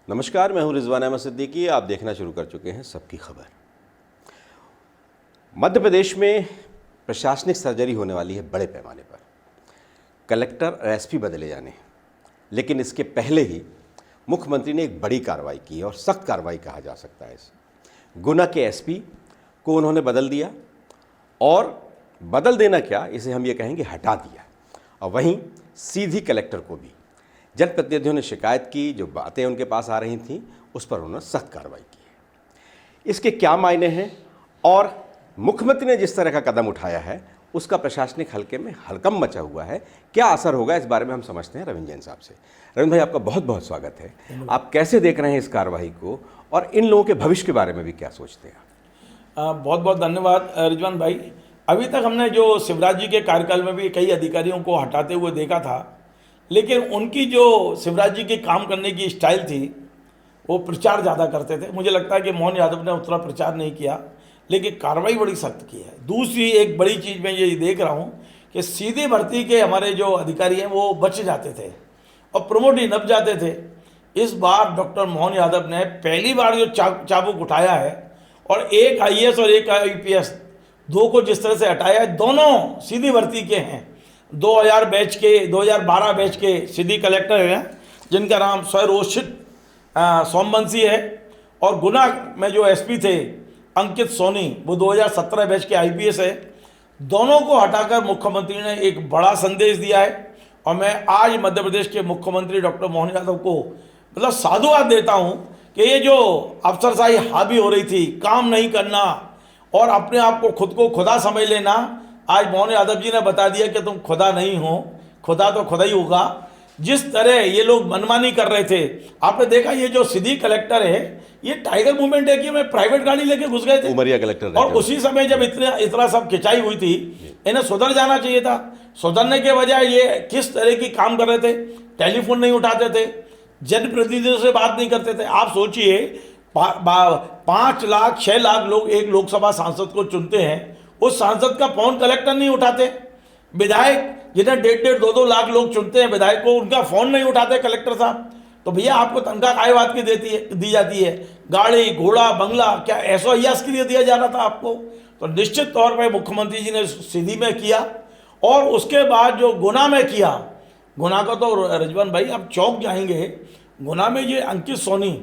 नमस्कार, मैं हूं रिजवान अहमद सिद्दीकी। आप देखना शुरू कर चुके हैं सबकी खबर। मध्य प्रदेश में प्रशासनिक सर्जरी होने वाली है बड़े पैमाने पर। कलेक्टर और एसपी बदले जाने हैं, लेकिन इसके पहले ही मुख्यमंत्री ने एक बड़ी कार्रवाई की है और सख्त कार्रवाई कहा जा सकता है इसे। गुना के एसपी को उन्होंने बदल दिया, और बदल देना क्या, इसे हम ये कहेंगे हटा दिया। और वहीं सीधी कलेक्टर को भी जनप्रतिनिधियों ने शिकायत की, जो बातें उनके पास आ रही थीं उस पर उन्होंने सख्त कार्रवाई की है। इसके क्या मायने हैं और मुख्यमंत्री ने जिस तरह का कदम उठाया है उसका प्रशासनिक हलके में हड़कंप मचा हुआ है, क्या असर होगा, इस बारे में हम समझते हैं रविंद्र जैन साहब से। रविंद्र भाई, आपका बहुत बहुत स्वागत है। आप कैसे देख रहे हैं इस कार्रवाई को और इन लोगों के भविष्य के बारे में भी क्या सोचते हैं? बहुत बहुत धन्यवाद रिजवान भाई। अभी तक हमने जो शिवराज जी के कार्यकाल में भी कई अधिकारियों को हटाते हुए देखा था, लेकिन उनकी जो शिवराज जी के काम करने की स्टाइल थी वो प्रचार ज़्यादा करते थे। मुझे लगता है कि मोहन यादव ने उतना प्रचार नहीं किया, लेकिन कार्रवाई बड़ी सख्त की है। दूसरी एक बड़ी चीज़ मैं ये देख रहा हूँ कि सीधी भर्ती के हमारे जो अधिकारी हैं वो बच जाते थे और प्रमोट ही नप जाते थे। इस बार डॉक्टर मोहन यादव ने पहली बार जो चाबुक उठाया है और एक आईएएस और एक आईपीएस दो को जिस तरह से हटाया है, दोनों सीधी भर्ती के हैं। 2012 बैच के सीधी कलेक्टर हैं जिनका नाम स्वरोषित सोमवंशी है, और गुना में जो एसपी थे अंकित सोनी वो 2017 बैच के आईपीएस है। दोनों को हटाकर मुख्यमंत्री ने एक बड़ा संदेश दिया है, और मैं आज मध्य प्रदेश के मुख्यमंत्री डॉक्टर मोहन यादव को मतलब साधुवाद देता हूं कि ये जो अफसरशाही हावी हो रही थी, काम नहीं करना और अपने आप को खुद को खुदा समझ लेना, आज मोहन यादव जी ने बता दिया कि तुम खुदा नहीं हो, खुदा तो खुदा ही होगा। जिस तरह ये लोग मनमानी कर रहे थे, आपने देखा ये जो सीधी कलेक्टर है ये टाइगर मूवमेंट है कि मैं प्राइवेट गाड़ी लेके घुस गए थे उमरिया कलेक्टर, और उसी समय जब इतना सब खिंचाई हुई थी, इन्हें सुधर जाना चाहिए था। सुधरने के बजाय ये किस तरह की काम कर रहे थे, टेलीफोन नहीं उठाते थे, जनप्रतिनिधियों से बात नहीं करते थे। आप सोचिए 5 लाख 6 लाख लोग एक लोकसभा सांसद को चुनते हैं, उस सांसद का फोन कलेक्टर नहीं उठाते। विधायक जिन्हें 1.5 2 लाख लोग चुनते हैं विधायक को, उनका फोन नहीं उठाते कलेक्टर साहब। तो भैया आपको तनख्वाह काय बात की दी जाती है? गाड़ी घोड़ा बंगला क्या ऐसा अयास के लिए दिया जा रहा था आपको? तो निश्चित तौर पर मुख्यमंत्री जी ने सीधी में किया, और उसके बाद जो गुना में किया, गुना का तो रिजवान भाई आप चौंक जाएंगे। गुना में ये अंकित सोनी,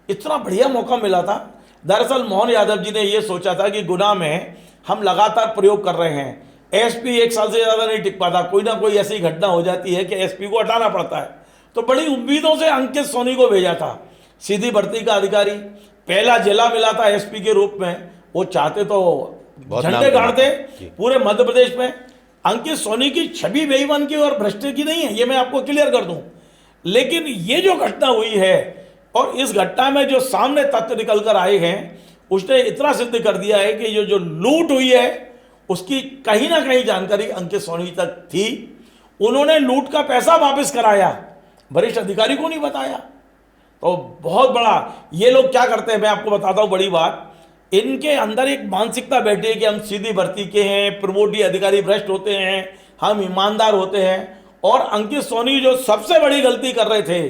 इतना बढ़िया मौका मिला था। दरअसल मोहन यादव जी ने ये सोचा था कि गुना में हम लगातार प्रयोग कर रहे हैं, एसपी 1 साल से ज़्यादा नहीं टिक पाता, कोई ना कोई ऐसी घटना हो जाती है कि एसपी को हटाना पड़ता है। तो बड़ी उम्मीदों से अंकित सोनी को भेजा था, सीधी भर्ती का अधिकारी, पहला जिला मिला था एसपी के रूप में। वो चाहते तो झंडे गाड़ते पूरे मध्य प्रदेश में। अंकित सोनी की छवि बेईमान की और भ्रष्ट की नहीं है, ये मैं आपको क्लियर कर दूं। लेकिन ये जो घटना हुई है और इस घटना में जो सामने तथ्य निकल कर आए हैं, उसने इतना सिद्ध कर दिया है कि जो लूट हुई है उसकी कहीं ना कहीं जानकारी अंकित सोनी तक थी। उन्होंने लूट का पैसा वापस कराया, वरिष्ठ अधिकारी को नहीं बताया। तो बहुत बड़ा ये लोग क्या करते हैं मैं आपको बताता हूँ बड़ी बात। इनके अंदर एक मानसिकता बैठी है कि हम सीधी भर्ती के हैं, प्रमोटी अधिकारी भ्रष्ट होते हैं, हम ईमानदार होते हैं। और अंकित सोनी जो सबसे बड़ी गलती कर रहे थे,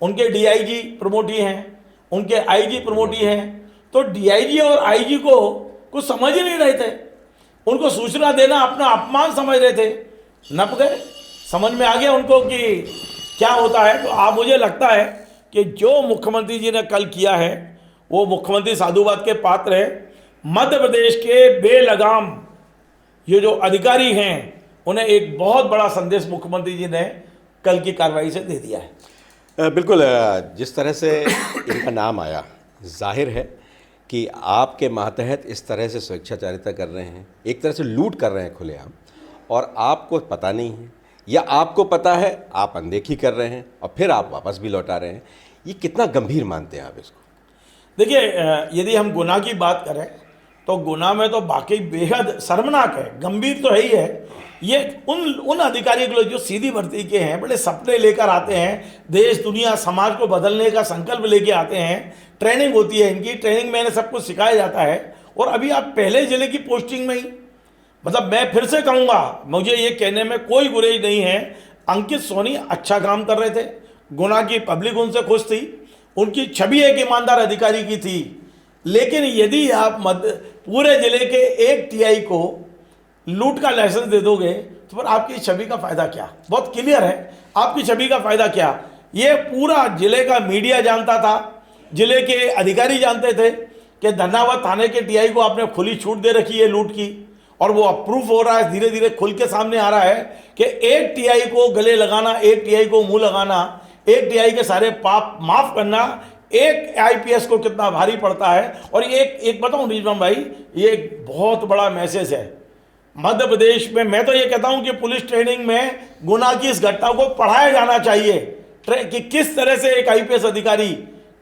उनके डीआईजी प्रमोटी हैं, उनके आईजी प्रमोटी हैं। तो डीआईजी और आईजी को कुछ समझ ही नहीं रहे थे, उनको सूचना देना अपना अपमान समझ रहे थे। नप गए, समझ में आ गया उनको कि क्या होता है। तो आप मुझे लगता है कि जो मुख्यमंत्री जी ने कल किया है वो मुख्यमंत्री साधुवाद के पात्र है। मध्य प्रदेश के बेलगाम ये जो अधिकारी हैं उन्हें एक बहुत बड़ा संदेश मुख्यमंत्री जी ने कल की कार्रवाई से दे दिया है। बिल्कुल, जिस तरह से इनका नाम आया, जाहिर है कि आपके मातहत इस तरह से स्वेच्छाचारिता कर रहे हैं, एक तरह से लूट कर रहे हैं खुलेआम, और आपको पता नहीं है, या आपको पता है आप अनदेखी कर रहे हैं और फिर आप वापस भी लौटा रहे हैं। ये कितना गंभीर मानते हैं आप इसको? देखिए, यदि हम गुनाह की बात करें तो गुनाह में तो वाकई बेहद शर्मनाक है, गंभीर तो है ही है। ये उन अधिकारियों के लिए जो सीधी भर्ती के हैं, बड़े सपने लेकर आते हैं, देश दुनिया समाज को बदलने का संकल्प लेके आते हैं। ट्रेनिंग होती है इनकी, ट्रेनिंग में इन्हें सब कुछ सिखाया जाता है, और अभी आप पहले जिले की पोस्टिंग में ही, मतलब मैं फिर से कहूँगा, मुझे ये कहने में कोई गुरेज नहीं है, अंकित सोनी अच्छा काम कर रहे थे, गुना की पब्लिक उनसे खुश थी, उनकी छवि एक ईमानदार अधिकारी की थी। लेकिन यदि आप पूरे जिले के एक टीआई को लूट का लाइसेंस दे दोगे तो फिर आपकी छवि का फायदा क्या? बहुत क्लियर है, आपकी छवि का फायदा क्या? ये पूरा जिले का मीडिया जानता था, जिले के अधिकारी जानते थे कि धन्नावत थाने के टीआई को आपने खुली छूट दे रखी है लूट की, और वो अप्रूव हो रहा है, धीरे धीरे खुल के सामने आ रहा है कि एक टीआई को गले लगाना, एक टीआई को मुंह लगाना, एक टीआई के सारे पाप माफ करना एक आईपीएस को कितना भारी पड़ता है। और ये एक बताऊं रिजवान भाई, ये एक बहुत बड़ा मैसेज है मध्य प्रदेश में। मैं तो ये कहता हूं कि पुलिस ट्रेनिंग में गुना की इस घटना को पढ़ाया जाना चाहिए कि किस तरह से एक आईपीएस अधिकारी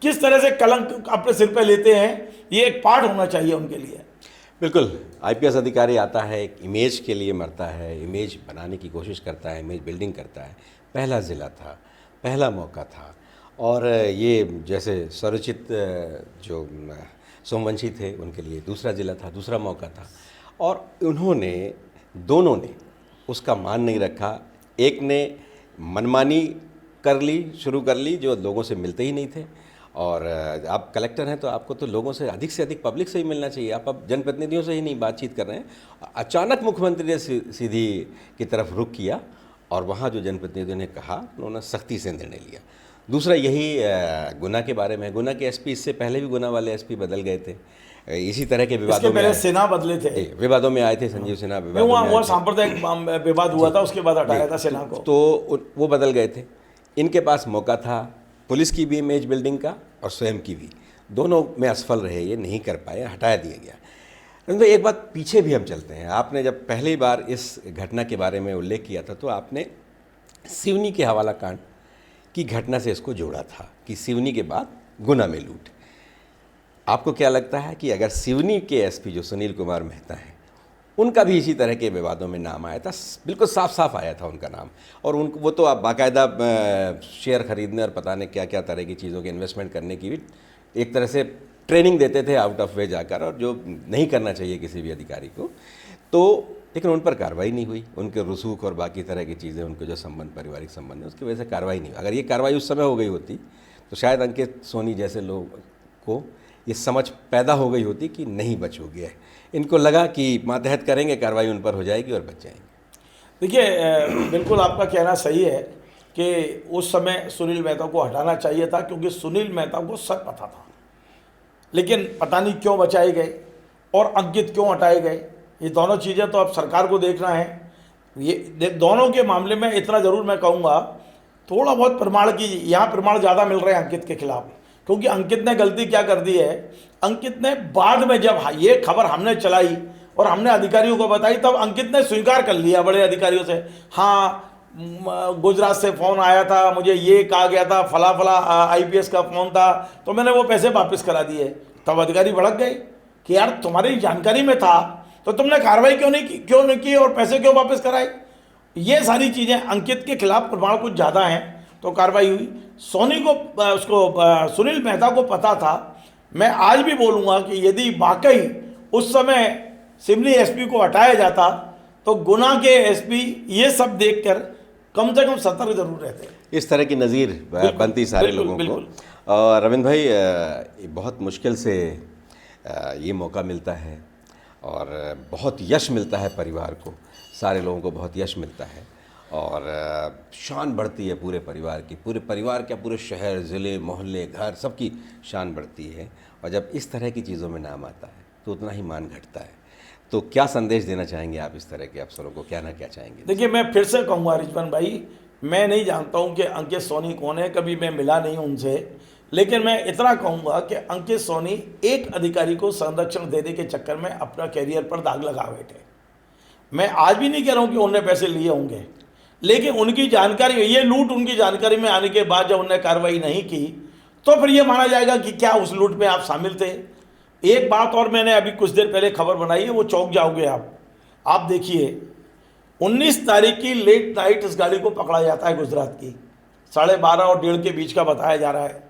किस तरह से कलंक अपने सिर पे लेते हैं। ये एक पाठ होना चाहिए उनके लिए। बिल्कुल, आईपीएस अधिकारी आता है, एक इमेज के लिए मरता है, इमेज बनाने की कोशिश करता है, इमेज बिल्डिंग करता है। पहला ज़िला था, पहला मौका था, और ये जैसे स्वरचित जो सोमवंशी थे उनके लिए दूसरा ज़िला था, दूसरा मौका था, और उन्होंने दोनों ने उसका मान नहीं रखा। एक ने मनमानी शुरू कर ली जो लोगों से मिलते ही नहीं थे। और आप कलेक्टर हैं तो आपको तो लोगों से अधिक पब्लिक से ही मिलना चाहिए। आप अब जनप्रतिनिधियों से ही नहीं बातचीत कर रहे हैं। अचानक मुख्यमंत्री ने सीधी की तरफ रुख किया, और वहाँ जो जनप्रतिनिधियों ने कहा उन्होंने सख्ती से निर्णय लिया। दूसरा यही गुना के बारे में, गुना के एसपी, इससे पहले भी गुना वाले एसपी बदल गए थे, इसी तरह के विवादों में सेना बदले थे, विवादों में आए थे। संजीव सिन्हा विवाद, सांप्रदायिक विवाद हुआ था, उसके बाद हटाया था सेना को, तो वो बदल गए थे। इनके पास मौका था पुलिस की भी इमेज बिल्डिंग का और स्वयं की भी, दोनों में असफल रहे, ये नहीं कर पाए, हटाया दिया गया। तो एक बात पीछे भी हम चलते हैं। आपने जब पहली बार इस घटना के बारे में उल्लेख किया था तो आपने सिवनी के हवाला कांड की घटना से इसको जोड़ा था कि सिवनी के बाद गुना में लूट। आपको क्या लगता है कि अगर सिवनी के एसपी जो सुनील कुमार मेहता हैं, उनका भी इसी तरह के विवादों में नाम आया था, बिल्कुल साफ साफ आया था उनका नाम, और उनको वो तो आप बाकायदा शेयर खरीदने और पता नहीं क्या क्या तरह की चीज़ों के इन्वेस्टमेंट करने की भी एक तरह से ट्रेनिंग देते थे आउट ऑफ वे जाकर, और जो नहीं करना चाहिए किसी भी अधिकारी को। तो लेकिन उन पर कार्रवाई नहीं हुई, उनके रसूख और बाकी तरह की चीज़ें, उनके जो संबंध, पारिवारिक संबंध है, उसकी वजह से कार्रवाई नहीं हुई। अगर ये कार्रवाई उस समय हो गई होती तो शायद अंकित सोनी जैसे लोग को ये समझ पैदा हो गई होती कि नहीं बच हो गया है। इनको लगा कि मातहत करेंगे, कार्रवाई उन पर हो जाएगी और बच जाएंगे। देखिए, बिल्कुल आपका कहना सही है कि उस समय सुनील मेहता को हटाना चाहिए था, क्योंकि सुनील मेहता को सब पता था। लेकिन पता नहीं क्यों बचाए गए और अंकित क्यों हटाए गए, ये दोनों चीज़ें तो अब सरकार को देखना है। ये दोनों के मामले में इतना ज़रूर मैं कहूँगा, थोड़ा बहुत प्रमाण की यहाँ प्रमाण ज़्यादा मिल रहे हैं अंकित के खिलाफ, क्योंकि अंकित ने गलती क्या कर दी है। अंकित ने बाद में जब ये खबर हमने चलाई और हमने अधिकारियों को बताई, तब अंकित ने स्वीकार कर लिया बड़े अधिकारियों से, हाँ गुजरात से फ़ोन आया था, मुझे ये कहा गया था, फला फला आईपीएस का फ़ोन था, तो मैंने वो पैसे वापस करा दिए। तब अधिकारी भड़क गए कि यार तुम्हारी जानकारी में था तो तुमने कार्रवाई क्यों नहीं की और पैसे क्यों वापस कराए। ये सारी चीज़ें अंकित के खिलाफ प्रमाण कुछ ज़्यादा हैं, तो कार्रवाई हुई। सोनी को सुनील मेहता को पता था। मैं आज भी बोलूँगा कि यदि वाकई उस समय सिवनी एसपी को हटाया जाता तो गुना के एसपी ये सब देखकर कम से कम सतर्क जरूर रहते। इस तरह की नज़ीर बनती सारे लोगों को। और रविंद्र भाई, बहुत मुश्किल से ये मौका मिलता है और बहुत यश मिलता है परिवार को, सारे लोगों को बहुत यश मिलता है और शान बढ़ती है पूरे परिवार की, पूरे परिवार क्या, पूरे शहर, ज़िले, मोहल्ले, घर, सबकी शान बढ़ती है। और जब इस तरह की चीज़ों में नाम आता है तो उतना ही मान घटता है। तो क्या संदेश देना चाहेंगे आप इस तरह के अफसरों को, क्या ना क्या चाहेंगे? देखिए, मैं फिर से कहूँगा रिजवान भाई, मैं नहीं जानता हूँ कि अंकित सोनी कौन है, कभी मैं मिला नहीं हूँ उनसे, लेकिन मैं इतना कहूँगा कि अंकित सोनी एक अधिकारी को संरक्षण देने के चक्कर में अपना कैरियर पर दाग लगा बैठे। मैं आज भी नहीं कह रहा हूँ कि उन्होंने पैसे लिए होंगे, लेकिन उनकी जानकारी, ये लूट उनकी जानकारी में आने के बाद जब उन्होंने कार्रवाई नहीं की तो फिर ये माना जाएगा कि क्या उस लूट में आप शामिल थे। एक बात और मैंने अभी कुछ देर पहले खबर बनाई है, वो चौंक जाओगे आप देखिए। 19 तारीख की लेट नाइट इस गाड़ी को पकड़ा जाता है गुजरात की, 12:30 और 1:30 के बीच का बताया जा रहा है,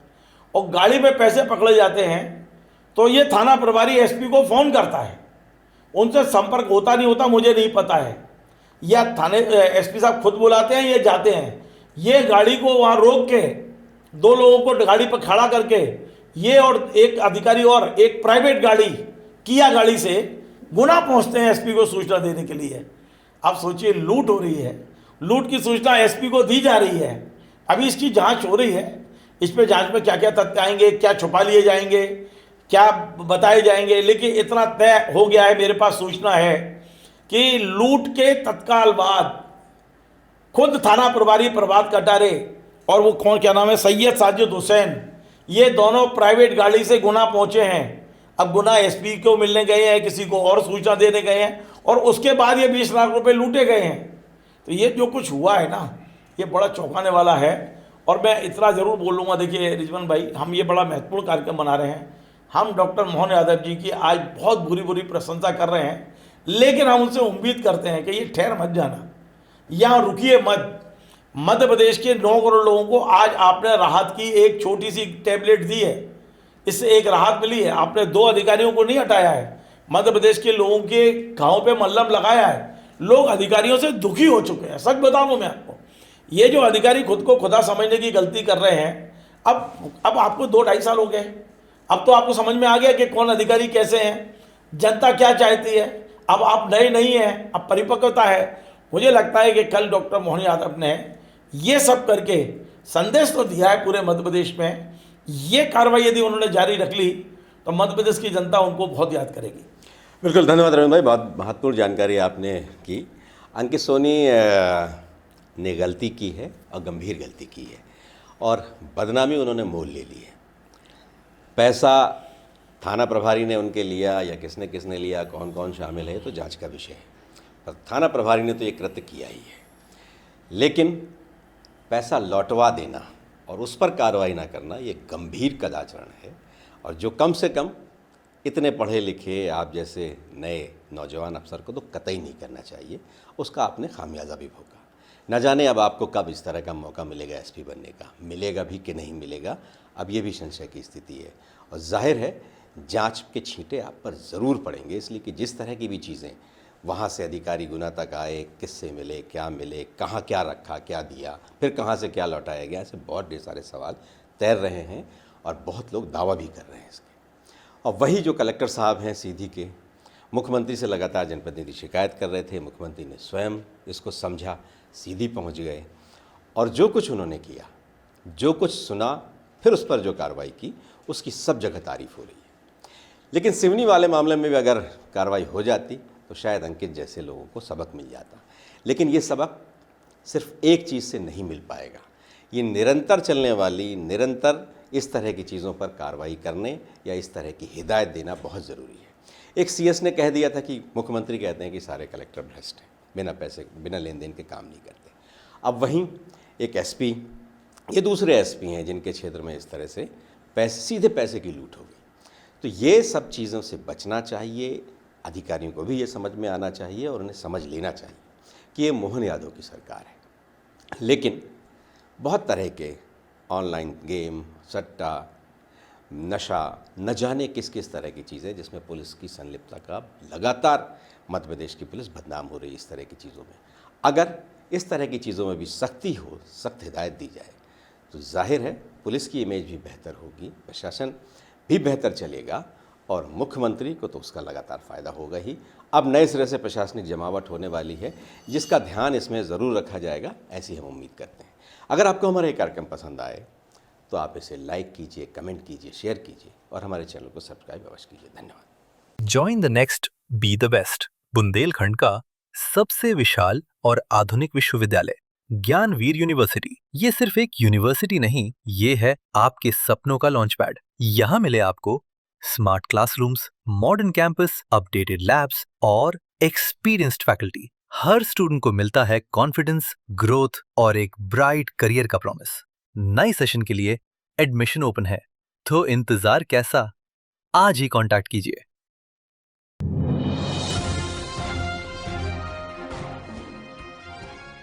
और गाड़ी में पैसे पकड़े जाते हैं तो ये थाना प्रभारी एसपी को फ़ोन करता है। उनसे संपर्क होता नहीं होता मुझे नहीं पता है, या थाने एसपी साहब खुद बुलाते हैं, ये जाते हैं, ये गाड़ी को वहाँ रोक के 2 लोगों को गाड़ी पर खड़ा करके ये और एक अधिकारी और एक प्राइवेट गाड़ी किया गाड़ी से गुना पहुंचते हैं एसपी को सूचना देने के लिए। आप सोचिए, लूट हो रही है, लूट की सूचना एसपी को दी जा रही है। अभी इसकी जांच हो रही है, इस पे जांच में क्या क्या तथ्य आएंगे, क्या छुपा लिए जाएंगे, क्या बताए जाएंगे, लेकिन इतना तय हो गया है, मेरे पास सूचना है कि लूट के तत्काल बाद खुद थाना प्रभारी प्रभात कटारे और वो कौन, क्या नाम है, सैयद साजिद हुसैन, ये दोनों प्राइवेट गाड़ी से गुना पहुंचे हैं। अब गुना एसपी को मिलने गए हैं, किसी को और सूचना देने गए हैं, और उसके बाद ये 20 लाख रुपए लूटे गए हैं। तो ये जो कुछ हुआ है ना, ये बड़ा चौंकाने वाला है। और मैं इतना ज़रूर बोलूँगा, देखिए रिजवान भाई, हम ये बड़ा महत्वपूर्ण कार्यक्रम बना रहे हैं। हम डॉक्टर मोहन यादव जी की आज बहुत बुरी बुरी प्रशंसा कर रहे हैं, लेकिन हम उनसे उम्मीद करते हैं कि ये ठहर मत जाना, यहाँ रुकिए मत। मध्य प्रदेश के 9 करोड़ लोगों को आज आपने राहत की एक छोटी सी टैबलेट दी है, इससे एक राहत मिली है। आपने 2 अधिकारियों को नहीं हटाया है, मध्य प्रदेश के लोगों के घाव पे मल्लम लगाया है। लोग अधिकारियों से दुखी हो चुके हैं, सच बताऊं मैं आपको। ये जो अधिकारी खुद को खुदा समझने की गलती कर रहे हैं, अब आपको 2-2.5 साल हो गए, अब तो आपको समझ में आ गया कि कौन अधिकारी कैसे हैं, जनता क्या चाहती है। अब आप नए नहीं हैं, अब परिपक्वता है। मुझे लगता है कि कल डॉक्टर मोहन यादव ने ये सब करके संदेश तो दिया है पूरे मध्य प्रदेश में। ये कार्रवाई यदि उन्होंने जारी रख ली तो मध्य प्रदेश की जनता उनको बहुत याद करेगी। बिल्कुल, धन्यवाद रविंद्र भाई, बहुत महत्वपूर्ण जानकारी आपने की। अंकित सोनी ने गलती की है और गंभीर गलती की है, और बदनामी उन्होंने मोल ले ली है। पैसा थाना प्रभारी ने उनके लिया या किसने किसने लिया, कौन कौन शामिल है, तो जांच का विषय है। पर थाना प्रभारी ने तो ये कृत्य किया ही है, लेकिन पैसा लौटवा देना और उस पर कार्रवाई ना करना, ये गंभीर कदाचरण है। और जो कम से कम इतने पढ़े लिखे आप जैसे नए नौजवान अफसर को तो कतई नहीं करना चाहिए, उसका आपने खामियाजा भी भोगा। न जाने अब आपको कब इस तरह का मौका मिलेगा एसपी बनने का, मिलेगा भी कि नहीं मिलेगा, अब ये भी संशय की स्थिति है। और जाहिर है जांच के छींटे आप पर ज़रूर पड़ेंगे, इसलिए कि जिस तरह की भी चीज़ें वहाँ से अधिकारी गुना तक आए, किससे मिले, क्या मिले, कहाँ क्या रखा, क्या दिया, फिर कहाँ से क्या लौटाया गया, ऐसे बहुत ढेर सारे सवाल तैर रहे हैं और बहुत लोग दावा भी कर रहे हैं इसके। और वही जो कलेक्टर साहब हैं सीधी के, मुख्यमंत्री से लगातार जनप्रतिनिधि शिकायत कर रहे थे, मुख्यमंत्री ने स्वयं इसको समझा, सीधी पहुंच गए, और जो कुछ उन्होंने किया, जो कुछ सुना, फिर उस पर जो कार्रवाई की, उसकी सब जगह तारीफ हो रही है। लेकिन सिवनी वाले मामले में भी अगर कार्रवाई हो जाती तो शायद अंकित जैसे लोगों को सबक मिल जाता। लेकिन ये सबक सिर्फ एक चीज़ से नहीं मिल पाएगा, ये निरंतर चलने वाली, निरंतर इस तरह की चीज़ों पर कार्रवाई करने या इस तरह की हिदायत देना बहुत ज़रूरी है। एक सीएस ने कह दिया था कि मुख्यमंत्री कहते हैं कि सारे कलेक्टर भ्रष्ट हैं, बिना पैसे, बिना लेन देन के काम नहीं करते। अब वहीं एक एसपी, ये दूसरे एसपी हैं जिनके क्षेत्र में इस तरह से सीधे पैसे की लूट हो गई। तो ये सब चीज़ों से बचना चाहिए, अधिकारियों को भी ये समझ में आना चाहिए और उन्हें समझ लेना चाहिए कि ये मोहन यादव की सरकार है। लेकिन बहुत तरह के ऑनलाइन गेम, सट्टा, नशा, न जाने किस किस तरह की चीज़ें जिसमें पुलिस की संलिप्तता का लगातार मध्य प्रदेश की पुलिस बदनाम हो रही है। इस तरह की चीज़ों में अगर इस तरह की चीज़ों में भी सख्ती हो, सख्त हिदायत दी जाए तो जाहिर है पुलिस की इमेज भी बेहतर होगी, प्रशासन भी बेहतर चलेगा और मुख्यमंत्री को तो उसका लगातार फ़ायदा होगा ही। अब नए सिरे से प्रशासनिक जमावट होने वाली है जिसका ध्यान इसमें ज़रूर रखा जाएगा, ऐसी हम उम्मीद करते हैं। अगर आपको हमारा ये कार्यक्रम पसंद आए तो आप इसे लाइक कीजिए, कमेंट कीजिए, शेयर कीजिए और हमारे चैनल को सब्सक्राइब अवश्य कीजिए। धन्यवाद। Join the next be the best, Bundelkhand का सबसे विशाल और आधुनिक विश्वविद्यालय ज्ञानवीर यूनिवर्सिटी। ये सिर्फ एक यूनिवर्सिटी नहीं, ये है आपके सपनों का लॉन्च पैड। यहाँ मिले आपको smart classrooms, modern campus, updated labs और एक्सपीरियंस्ड फैकल्टी। हर स्टूडेंट को मिलता है कॉन्फिडेंस, ग्रोथ और एक ब्राइट करियर का प्रॉमिस। नए सेशन के लिए एडमिशन ओपन है, तो इंतजार कैसा? आज ही कांटेक्ट कीजिए।